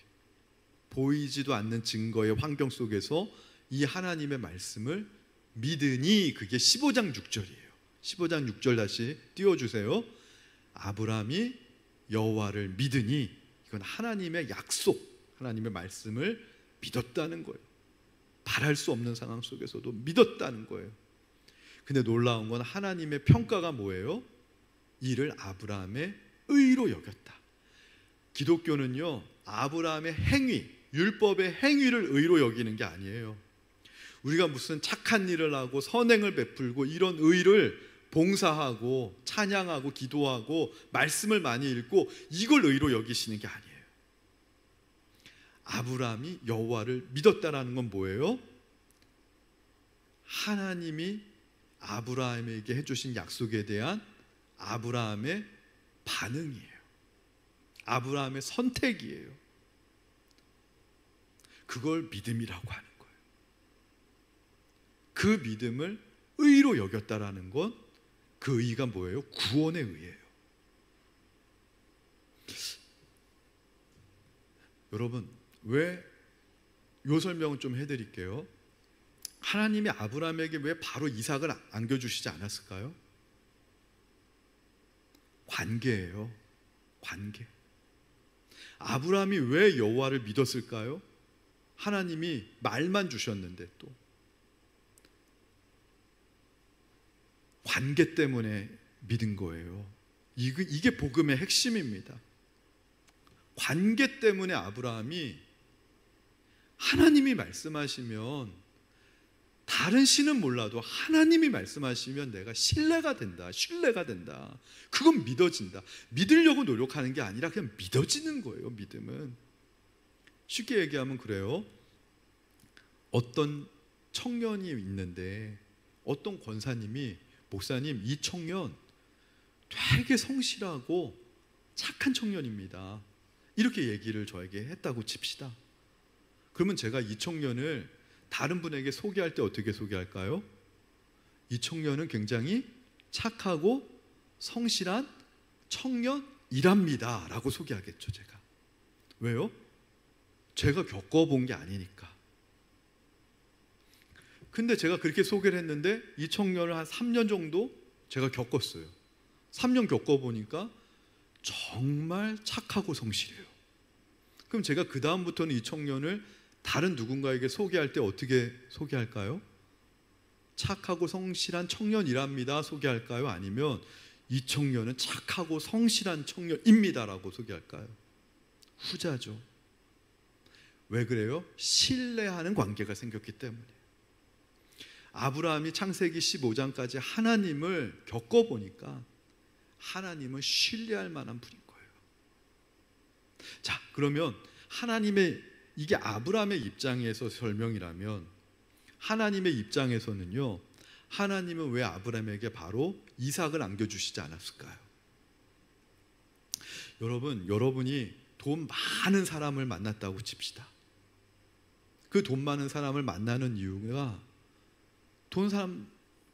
보이지도 않는 증거의 환경 속에서 이 하나님의 말씀을 믿으니, 그게 15장 6절이에요 15장 6절 다시 띄워주세요. 아브라함이 여호와를 믿으니, 이건 하나님의 약속, 하나님의 말씀을 믿었다는 거예요. 바랄 수 없는 상황 속에서도 믿었다는 거예요. 근데 놀라운 건 하나님의 평가가 뭐예요? 이를 아브라함의 의로 여겼다. 기독교는요, 아브라함의 행위, 율법의 행위를 의로 여기는 게 아니에요. 우리가 무슨 착한 일을 하고 선행을 베풀고 이런 의를 봉사하고 찬양하고 기도하고 말씀을 많이 읽고 이걸 의로 여기시는 게 아니에요. 아브라함이 여호와를 믿었다라는 건 뭐예요? 하나님이 아브라함에게 해주신 약속에 대한 아브라함의 반응이에요. 아브라함의 선택이에요. 그걸 믿음이라고 하는 거예요. 그 믿음을 의로 여겼다라는 건 그 의가 뭐예요? 구원의 의예요. 여러분, 왜 요 설명은 좀 해드릴게요. 하나님이 아브라함에게 왜 바로 이삭을 안겨주시지 않았을까요? 관계예요. 관계. 아브라함이 왜 여호와를 믿었을까요? 하나님이 말만 주셨는데 또 관계 때문에 믿은 거예요. 이게 복음의 핵심입니다. 관계 때문에 아브라함이, 하나님이 말씀하시면, 다른 신은 몰라도 하나님이 말씀하시면 내가 신뢰가 된다. 그건 믿어진다. 믿으려고 노력하는 게 아니라 그냥 믿어지는 거예요. 믿음은. 쉽게 얘기하면 그래요. 어떤 청년이 있는데 어떤 권사님이, 목사님, 이 청년 되게 성실하고 착한 청년입니다, 이렇게 얘기를 저에게 했다고 칩시다. 그러면 제가 이 청년을 다른 분에게 소개할 때 어떻게 소개할까요? 이 청년은 굉장히 착하고 성실한 청년이랍니다 라고 소개하겠죠. 제가. 왜요? 제가 겪어본 게 아니니까. 근데 제가 그렇게 소개를 했는데 이 청년을 한 3년 정도 제가 겪었어요. 3년 겪어보니까 정말 착하고 성실해요. 그럼 제가 그 다음부터는 이 청년을 다른 누군가에게 소개할 때 어떻게 소개할까요? 착하고 성실한 청년이랍니다 소개할까요? 아니면 이 청년은 착하고 성실한 청년입니다라고 소개할까요? 후자죠. 왜 그래요? 신뢰하는 관계가 생겼기 때문에. 아브라함이 창세기 15장까지 하나님을 겪어보니까 하나님은 신뢰할 만한 분인 거예요. 자, 그러면 하나님의, 이게 아브라함의 입장에서 설명이라면 하나님의 입장에서는요, 하나님은 왜 아브라함에게 바로 이삭을 안겨주시지 않았을까요? 여러분이 돈 많은 사람을 만났다고 칩시다. 그 돈 많은 사람을 만나는 이유가 돈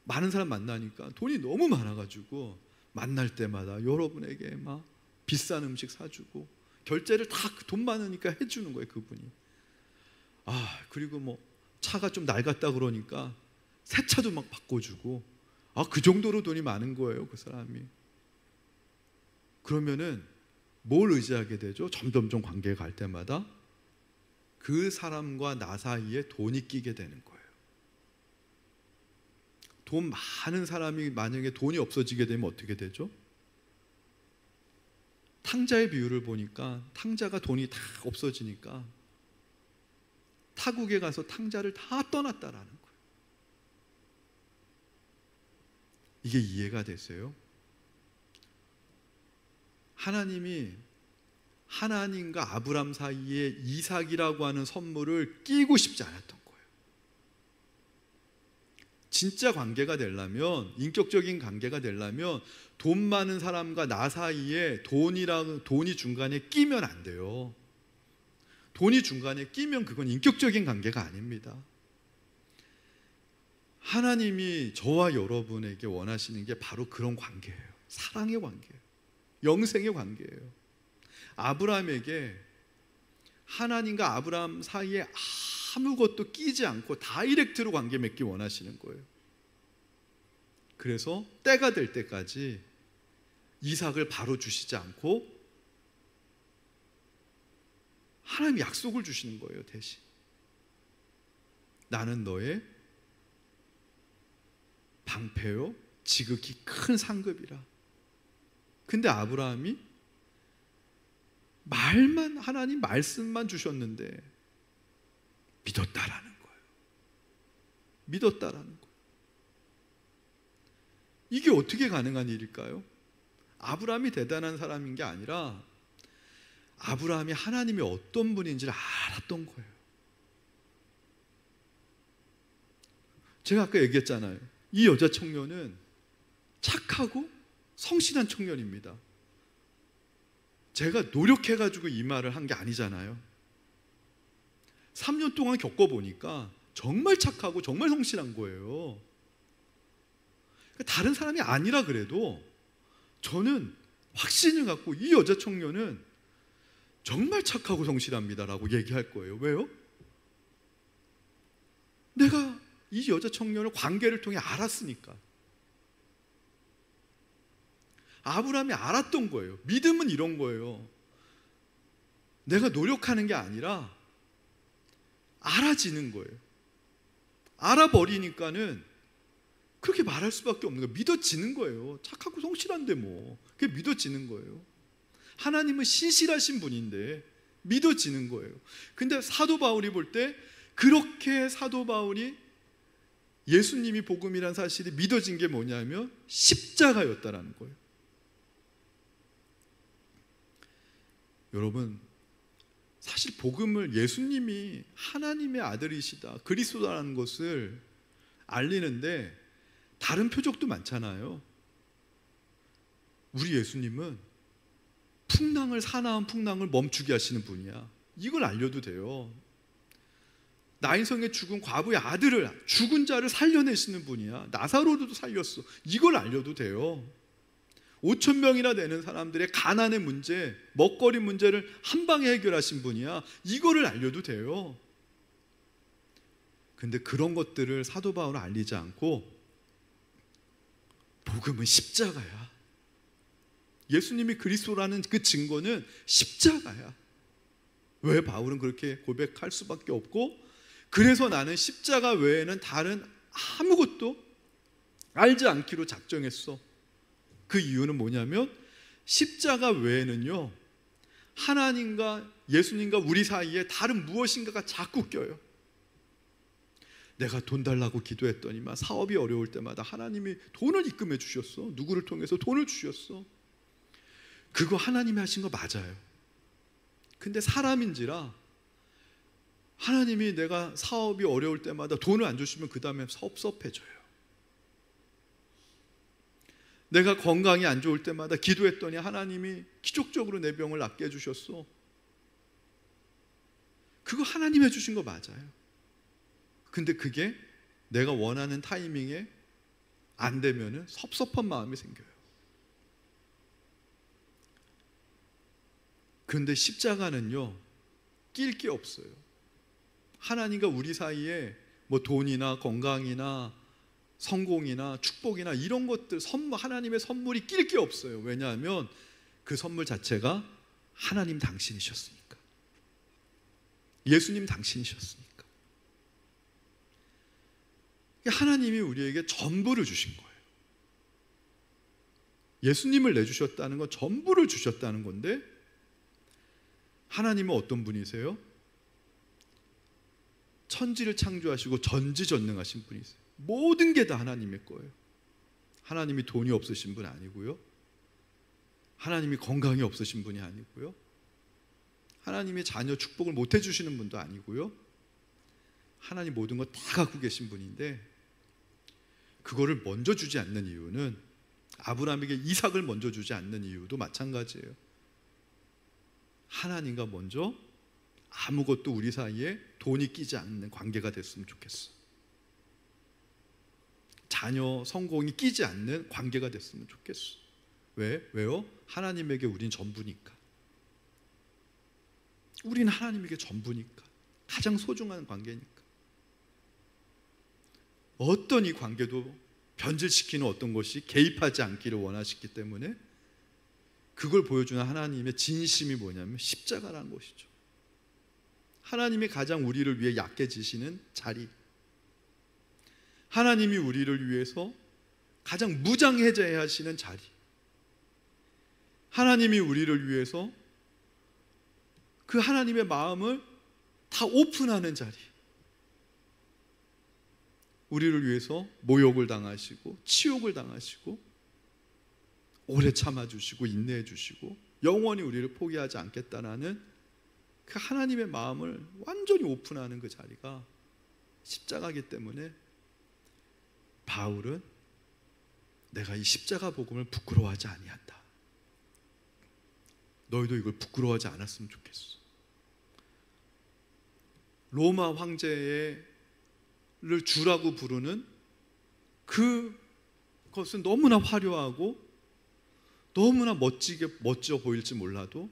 많은 사람 만나니까 돈이 너무 많아가지고 만날 때마다 여러분에게 막 비싼 음식 사주고 결제를 다 돈 많으니까 해주는 거예요, 그분이. 그리고 뭐 차가 좀 낡았다 그러니까 새 차도 막 바꿔주고, 그 정도로 돈이 많은 거예요, 그 사람이. 그러면은 뭘 의지하게 되죠? 점점점 관계에 갈 때마다 그 사람과 나 사이에 돈이 끼게 되는 거예요. 돈 많은 사람이 만약에 돈이 없어지게 되면 어떻게 되죠? 탕자의 비유를 보니까 탕자가 돈이 다 없어지니까 타국에 가서 탕자를 다 떠났다라는 거예요. 이게 이해가 되세요? 하나님이 하나님과 아브람 사이에 이삭이라고 하는 선물을 끼고 싶지 않았던 거예요. 진짜 관계가 되려면, 인격적인 관계가 되려면 돈 많은 사람과 나 사이에 돈이 중간에 끼면 안 돼요. 돈이 중간에 끼면 그건 인격적인 관계가 아닙니다. 하나님이 저와 여러분에게 원하시는 게 바로 그런 관계예요. 사랑의 관계예요. 영생의 관계예요. 아브라함에게 하나님과 아브라함 사이에 아무것도 끼지 않고 다이렉트로 관계 맺기 원하시는 거예요. 그래서 때가 될 때까지 이삭을 바로 주시지 않고 하나님이 약속을 주시는 거예요, 대신. 나는 너의 방패요 지극히 큰 상급이라. 근데 아브라함이 하나님 말씀만 주셨는데 믿었다라는 거예요. 믿었다라는 거예요. 이게 어떻게 가능한 일일까요? 아브라함이 대단한 사람인 게 아니라 아브라함이 하나님이 어떤 분인지를 알았던 거예요. 제가 아까 얘기했잖아요. 이 여자 청년은 착하고 성실한 청년입니다. 제가 노력해가지고 이 말을 한 게 아니잖아요. 3년 동안 겪어보니까 정말 착하고 정말 성실한 거예요. 다른 사람이 아니라 그래도 저는 확신을 갖고 이 여자 청년은 정말 착하고 성실합니다라고 얘기할 거예요. 왜요? 내가 이 여자 청년을 관계를 통해 알았으니까. 아브라함이 알았던 거예요. 믿음은 이런 거예요. 내가 노력하는 게 아니라 알아지는 거예요. 알아버리니까는 그렇게 말할 수밖에 없는 거예요. 믿어지는 거예요. 착하고 성실한데 뭐 그게 믿어지는 거예요. 하나님은 신실하신 분인데 믿어지는 거예요. 근데 사도 바울이 볼 때 그렇게 사도 바울이 예수님이 복음이란 사실이 믿어진 게 뭐냐면 십자가였다라는 거예요. 여러분, 사실 복음을 예수님이 하나님의 아들이시다, 그리스도라는 것을 알리는데 다른 표적도 많잖아요. 우리 예수님은 사나운 풍랑을 멈추게 하시는 분이야. 이걸 알려도 돼요. 나인성에 죽은 과부의 아들을, 죽은 자를 살려내시는 분이야. 나사로도 살렸어. 이걸 알려도 돼요. 5,000명이나 되는 사람들의 가난의 문제, 먹거리 문제를 한 방에 해결하신 분이야. 이거를 알려도 돼요. 근데 그런 것들을 사도 바울은 알리지 않고 복음은 십자가야. 예수님이 그리스도라는 그 증거는 십자가야. 왜 바울은 그렇게 고백할 수밖에 없고, 그래서 나는 십자가 외에는 다른 아무것도 알지 않기로 작정했어. 그 이유는 뭐냐면 십자가 외에는요, 하나님과 예수님과 우리 사이에 다른 무엇인가가 자꾸 껴요. 내가 돈 달라고 기도했더니만 사업이 어려울 때마다 하나님이 돈을 입금해 주셨어. 누구를 통해서 돈을 주셨어. 그거 하나님이 하신 거 맞아요. 근데 사람인지라 하나님이 내가 사업이 어려울 때마다 돈을 안 주시면 그 다음에 섭섭해져요. 내가 건강이 안 좋을 때마다 기도했더니 하나님이 기적적으로 내 병을 낫게 해주셨어. 그거 하나님 해주신 거 맞아요. 근데 그게 내가 원하는 타이밍에 안 되면은 섭섭한 마음이 생겨요. 그런데 십자가는요, 낄 게 없어요. 하나님과 우리 사이에 뭐 돈이나 건강이나 성공이나 축복이나 이런 것들, 하나님의 선물이 낄 게 없어요. 왜냐하면 그 선물 자체가 하나님 당신이셨으니까. 예수님 당신이셨으니까. 하나님이 우리에게 전부를 주신 거예요. 예수님을 내주셨다는 건 전부를 주셨다는 건데, 하나님은 어떤 분이세요? 천지를 창조하시고 전지전능하신 분이세요. 모든 게 다 하나님의 거예요. 하나님이 돈이 없으신 분 아니고요, 하나님이 건강이 없으신 분이 아니고요, 하나님이 자녀 축복을 못 해주시는 분도 아니고요, 하나님 모든 거 다 갖고 계신 분인데, 그거를 먼저 주지 않는 이유는, 아브라함에게 이삭을 먼저 주지 않는 이유도 마찬가지예요. 하나님과 먼저 아무것도 우리 사이에 돈이 끼지 않는 관계가 됐으면 좋겠어. 자녀 성공이 끼지 않는 관계가 됐으면 좋겠어. 왜요? 하나님에게 우린 전부니까. 우린 하나님에게 전부니까. 가장 소중한 관계니까. 어떤 이 관계도 변질시키는 어떤 것이 개입하지 않기를 원하시기 때문에, 그걸 보여주는 하나님의 진심이 뭐냐면 십자가라는 것이죠. 하나님이 가장 우리를 위해 약해지시는 자리, 하나님이 우리를 위해서 가장 무장해제해야 하시는 자리, 하나님이 우리를 위해서 그 하나님의 마음을 다 오픈하는 자리, 우리를 위해서 모욕을 당하시고 치욕을 당하시고 오래 참아주시고 인내해주시고 영원히 우리를 포기하지 않겠다라는 그 하나님의 마음을 완전히 오픈하는 그 자리가 십자가이기 때문에, 바울은 내가 이 십자가 복음을 부끄러워하지 아니한다. 너희도 이걸 부끄러워하지 않았으면 좋겠어. 로마 황제를 주라고 부르는 그것은 너무나 화려하고 너무나 멋져 보일지 몰라도,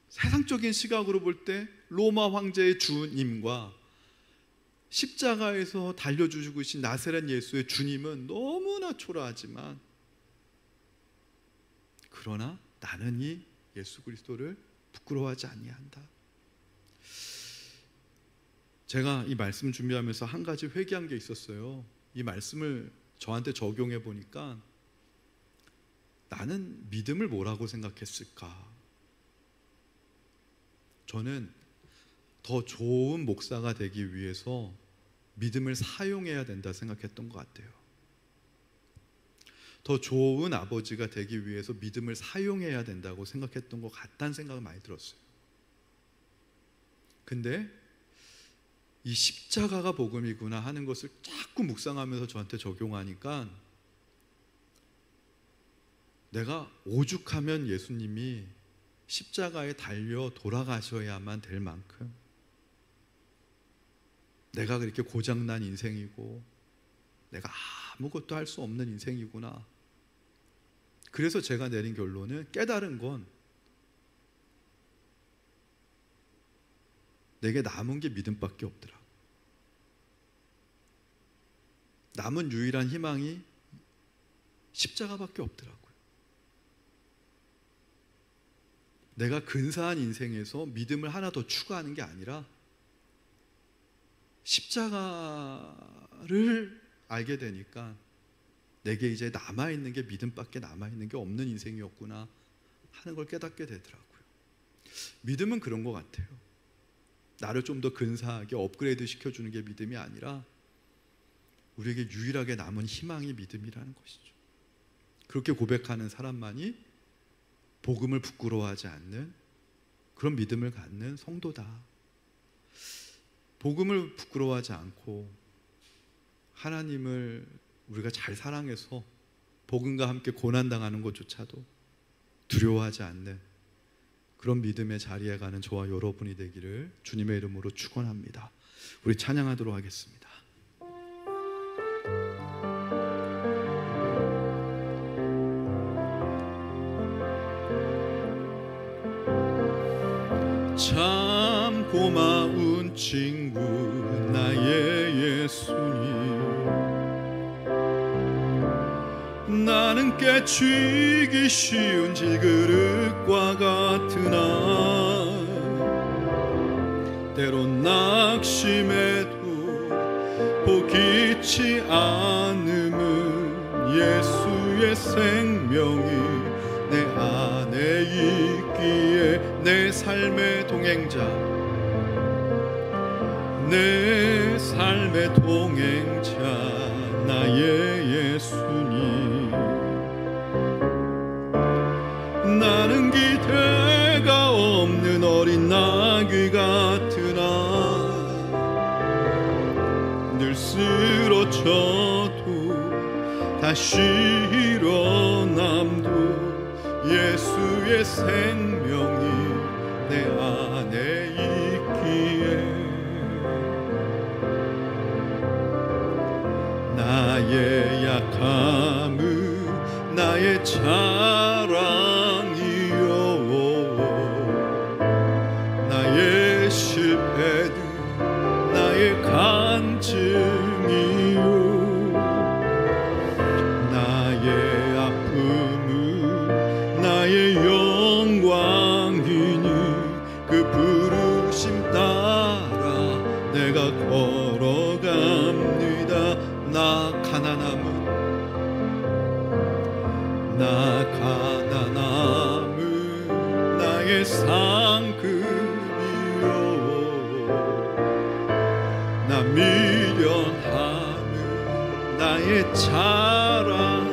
세상적인 시각으로 볼 때 로마 황제의 주님과 십자가에서 달려주시고 계신 나사렛 예수의 주님은 너무나 초라하지만, 그러나 나는 이 예수 그리스도를 부끄러워하지 아니한다. 제가 이 말씀 준비하면서 한 가지 회개한 게 있었어요. 이 말씀을 저한테 적용해 보니까, 나는 믿음을 뭐라고 생각했을까? 저는 더 좋은 목사가 되기 위해서 믿음을 사용해야 된다 생각했던 것 같아요. 더 좋은 아버지가 되기 위해서 믿음을 사용해야 된다고 생각했던 것 같다는 생각이 많이 들었어요. 근데 이 십자가가 복음이구나 하는 것을 자꾸 묵상하면서 저한테 적용하니까, 내가 오죽하면 예수님이 십자가에 달려 돌아가셔야만 될 만큼 내가 그렇게 고장난 인생이고 내가 아무것도 할 수 없는 인생이구나. 그래서 제가 내린 결론은, 깨달은 건 내게 남은 게 믿음밖에 없더라. 남은 유일한 희망이 십자가밖에 없더라고요. 내가 근사한 인생에서 믿음을 하나 더 추가하는 게 아니라 십자가를 알게 되니까 내게 이제 남아있는 게 믿음밖에 남아있는 게 없는 인생이었구나 하는 걸 깨닫게 되더라고요. 믿음은 그런 것 같아요. 나를 좀 더 근사하게 업그레이드 시켜주는 게 믿음이 아니라 우리에게 유일하게 남은 희망이 믿음이라는 것이죠. 그렇게 고백하는 사람만이 복음을 부끄러워하지 않는 그런 믿음을 갖는 성도다. 복음을 부끄러워하지 않고 하나님을 우리가 잘 사랑해서 복음과 함께 고난당하는 것조차도 두려워하지 않는 그런 믿음의 자리에 가는 저와 여러분이 되기를 주님의 이름으로 축원합니다. 우리 찬양하도록 하겠습니다. 참 고마운 친구 나의 예수님. 나는 깨치기 쉬운 질그릇과 같으나 때론 낙심해도 포기치 않음은 예수의 생명이 내 안에 있기에 내 삶의 동행자, 내 삶의 동행자 나의 예수님. 나는 기대가 없는 어린 나귀 같으나 늘 쓰러져도 다시 일어남도 예수의 생명이 내 안에 있기에 나의 약함은 나의 자랑이요 나의 실패는 나의 간증이요 나의 아픔은 나의 영광이니 그 부르심 따라 내가 걸어갑니다. 나 가난함은 나의 상급이요 나 미련함은 나의 자랑이요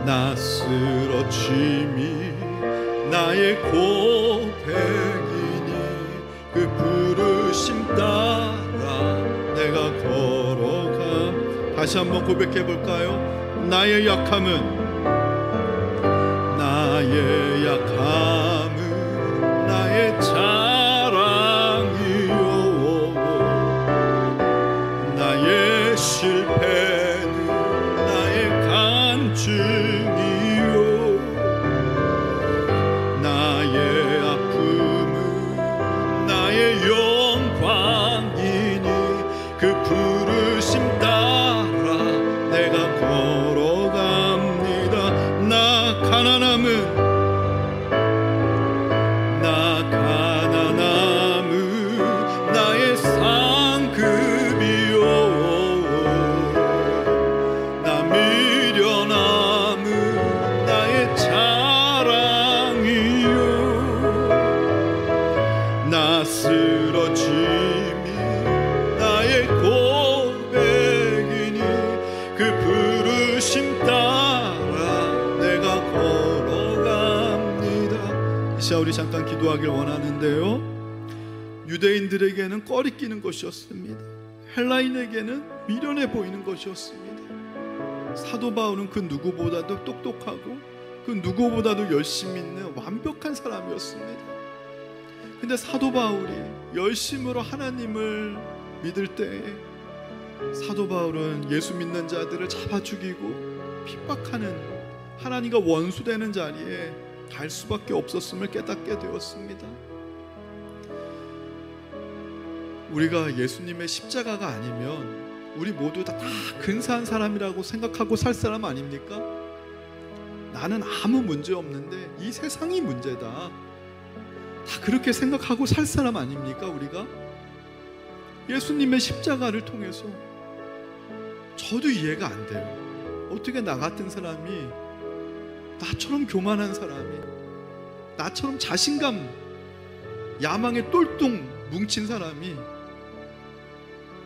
나 쓰러짐이 나의 고백이니 그 부르심 따라 내가 걸어가. 다시 한번 고백해 볼까요? 나의 약함은 나의 자랑이요 나의 실패는 나의 간증이요 나의 아픔은 나의 영광이니 그 부르심 따라 내가 걸어갑니다. 나 가난함은 나의 상급이요 나 미련함은 나의 자랑이요 나 쓰러짐이 나의 고백이니 그 부르심 따라 내가 걸어갑니다. 이 시간 우리 잠깐 기도하길 원하는데요, 유대인들에게는 꺼리끼는 것이었습니다. 헬라인에게는 미련해 보이는 것이었습니다. 사도 바울은 그 누구보다도 똑똑하고 그 누구보다도 열심히 있는 완벽한 사람이었습니다. 근데 사도 바울이 열심으로 하나님을 믿을 때에 사도 바울은 예수 믿는 자들을 잡아 죽이고 핍박하는 하나님과 원수되는 자리에 갈 수밖에 없었음을 깨닫게 되었습니다. 우리가 예수님의 십자가가 아니면 우리 모두 다 근사한 사람이라고 생각하고 살 사람 아닙니까? 나는 아무 문제 없는데 이 세상이 문제다, 다 그렇게 생각하고 살 사람 아닙니까? 우리가 예수님의 십자가를 통해서 저도 이해가 안 돼요. 어떻게 나 같은 사람이, 나처럼 교만한 사람이, 나처럼 자신감 야망에 똘똘 뭉친 사람이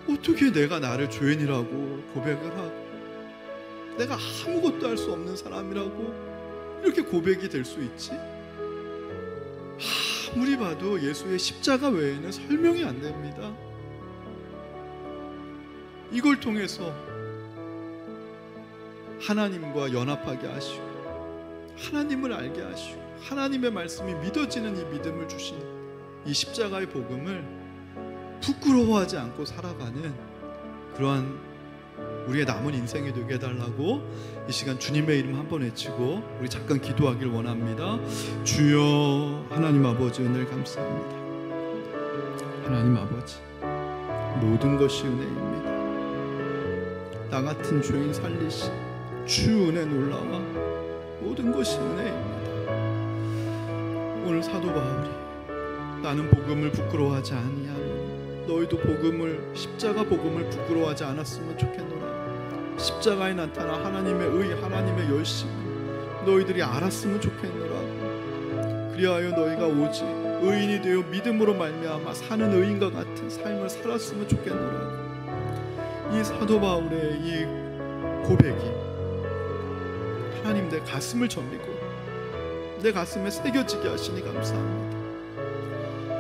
어떻게 내가 나를 죄인이라고 고백을 하고 내가 아무것도 할 수 없는 사람이라고 이렇게 고백이 될 수 있지? 아무리 봐도 예수의 십자가 외에는 설명이 안 됩니다. 이걸 통해서 하나님과 연합하게 하시고 하나님을 알게 하시고 하나님의 말씀이 믿어지는 이 믿음을 주신 이 십자가의 복음을 부끄러워하지 않고 살아가는 그러한 우리의 남은 인생이 되게 해달라고 이 시간 주님의 이름 한번 외치고 우리 잠깐 기도하길 원합니다. 주여 하나님 아버지 은혜를 감사합니다. 하나님 아버지, 모든 것이 은혜입니다. 나 같은 죄인 살리신 주 은혜 놀라와 모든 것이 은혜입니다. 오늘 사도 바울이 나는 복음을 부끄러워하지 아니하노니 너희도 십자가 복음을 부끄러워하지 않았으면 좋겠노라. 십자가에 나타난 하나님의 의, 하나님의 열심 너희들이 알았으면 좋겠노라. 그리하여 너희가 오직 의인이 되어 믿음으로 말미암아 사는 의인과 같은 삶을 살았으면 좋겠노라. 이 사도 바울의 이 고백이 하나님 내 가슴을 저미고 내 가슴에 새겨지게 하시니 감사합니다.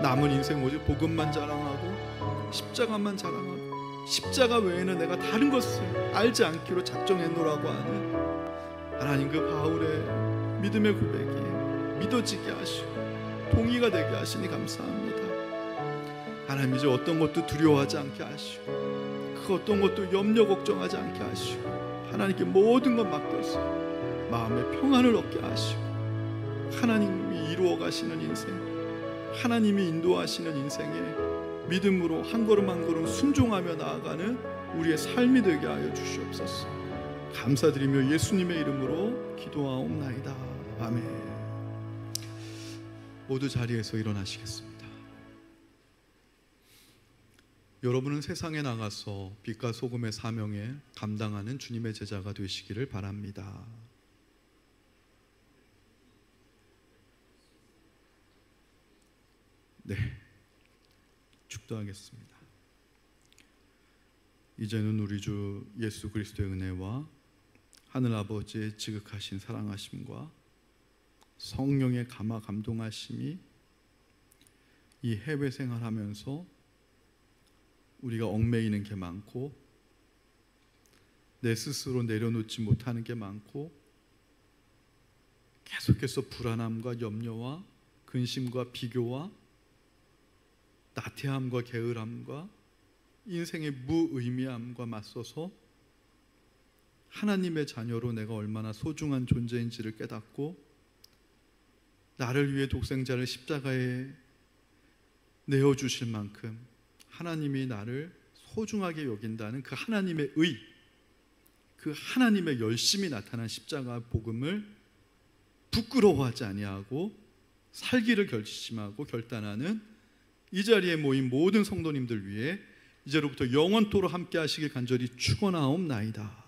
남은 인생 오직 복음만 자랑하고 십자가만 자랑하고 십자가 외에는 내가 다른 것을 알지 않기로 작정했노라고 하는 하나님 그 바울의 믿음의 고백이 믿어지게 하시고 동의가 되게 하시니 감사합니다. 하나님 이제 어떤 것도 두려워하지 않게 하시고 그 어떤 것도 염려 걱정하지 않게 하시고 하나님께 모든 것 맡겨서 마음의 평안을 얻게 하시고 하나님이 이루어 가시는 인생, 하나님이 인도하시는 인생에 믿음으로 한 걸음 한 걸음 순종하며 나아가는 우리의 삶이 되게 하여 주시옵소서. 감사드리며 예수님의 이름으로 기도하옵나이다. 아멘. 모두 자리에서 일어나시겠습니다. 여러분은 세상에 나가서 빛과 소금의 사명에 감당하는 주님의 제자가 되시기를 바랍니다. 네, 축도하겠습니다. 이제는 우리 주 예수 그리스도의 은혜와 하늘 아버지의 지극하신 사랑하심과 성령의 감화 감동하심이 이 해외 생활하면서 우리가 얽매이는 게 많고 내 스스로 내려놓지 못하는 게 많고 계속해서 불안함과 염려와 근심과 비교와 나태함과 게으름과 인생의 무의미함과 맞서서 하나님의 자녀로 내가 얼마나 소중한 존재인지를 깨닫고 나를 위해 독생자를 십자가에 내어주실 만큼 하나님이 나를 소중하게 여긴다는 그 하나님의 의, 그 하나님의 열심이 나타난 십자가 복음을 부끄러워하지 아니하고 살기를 결심하고 결단하는 이 자리에 모인 모든 성도님들 위해 이제로부터 영원토록 함께 하시길 간절히 축원하옵나이다.